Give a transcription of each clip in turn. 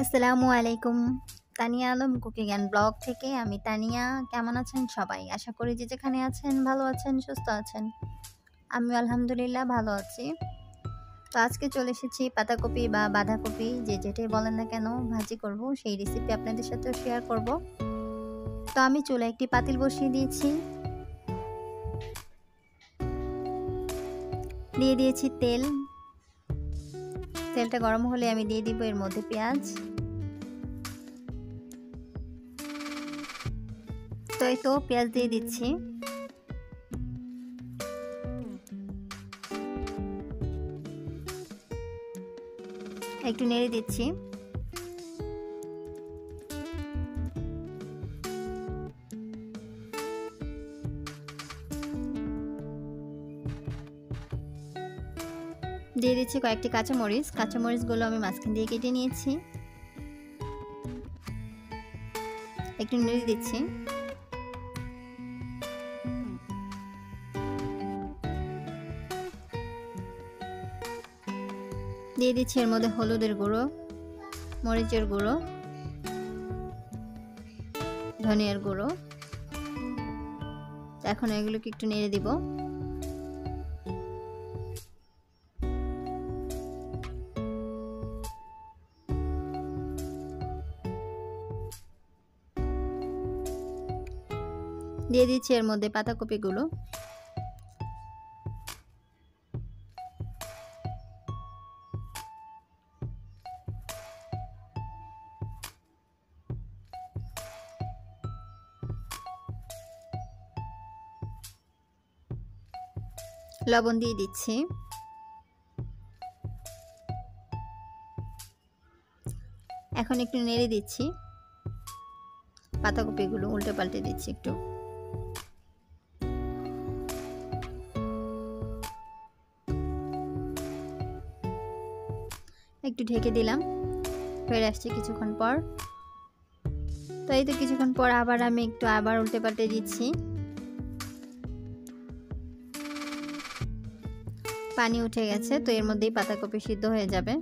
আসসালামু আলাইকুম। Tania Alam cooking and blog থেকে আমি তানিয়া। কেমন আছেন সবাই? আশা করি যে যেখানে আছেন ভালো আছেন, সুস্থ আছেন। আমিও আলহামদুলিল্লাহ ভালো আছি। তো আজকে চলে এসেছি পাতাকপি বা বাঁধাকপি যে যেটাই বলেন না কেন ভাজি করব, সেই রেসিপি আপনাদের সাথেও শেয়ার করব। তো আমি চুলায় একটি পাতিল বসিয়ে দিয়েছি, দিয়ে দিয়েছি তেল। তেলটা গরম হলে আমি দিয়ে দিব এর মধ্যে পেঁয়াজ। তো এই তো পেঁয়াজ দিয়ে দিচ্ছি। একটু নেড়ে দিচ্ছি। দিয়ে দিচ্ছি কয়েকটি কাঁচামরিচ। কাঁচামরিচগুলো আমি মাঝখান দিয়ে কেটে নিয়েছি। একটু নেড়ে দিচ্ছি। দিয়ে দিচ্ছি এর মধ্যে হলুদের গুঁড়ো, মরিচের গুঁড়ো, ধনিয়ার গুঁড়ো। এখন এগুলোকে একটু নেড়ে দিব। দিয়ে দিচ্ছি এর মধ্যে পাতাকপিগুলো। লবণ দিয়ে দিচ্ছি। এখন একটু নেড়ে দিচ্ছি। পাতাকপিগুলো উল্টে পাল্টে দিচ্ছি একটু। একটু ঢেকে দিলাম। ফিরে আসছি কিছুক্ষণ পর। তো এই তো কিছুক্ষণ পর আবার আমি একটু উল্টে পাল্টে দিচ্ছি। পানি উঠে গেছে, তো এর মধ্যেই পাতাকপি সিদ্ধ হয়ে যাবে।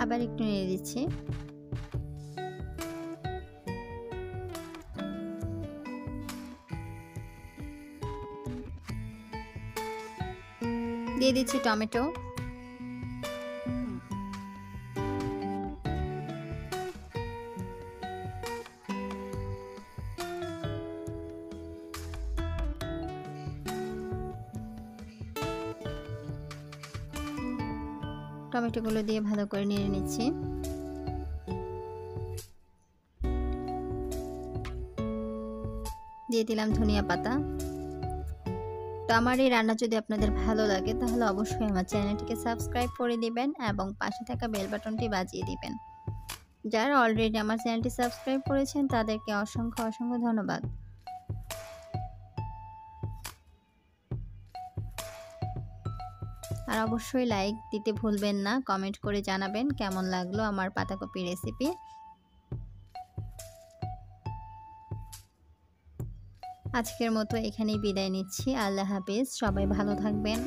আবার একটু নেড়ে দিচ্ছি। দিয়ে দিচ্ছি টমেটো। টমেটোগুলো দিয়ে ভালো করে নেড়ে নিচ্ছি। দিয়ে দিলাম ধনিয়া পাতা। তো আমার এই রান্না যদি আপনাদের ভালো লাগে তাহলে অবশ্যই আমার চ্যানেলটিকে সাবস্ক্রাইব করে দিবেন এবং পাশে থাকা বেল বাটনটি বাজিয়ে দিবেন। যারা অলরেডি আমার চ্যানেলটি সাবস্ক্রাইব করেছেন তাদেরকে অসংখ্য অসংখ্য ধন্যবাদ। আর অবশ্যই লাইক দিতে ভুলবেন না, কমেন্ট করে জানাবেন কেমন লাগলো আমার পাতাকপি রেসিপি। আজকের মতো এখানেই বিদায় নিচ্ছি। আল্লাহ হাফেজ। সবাই ভালো থাকবেন।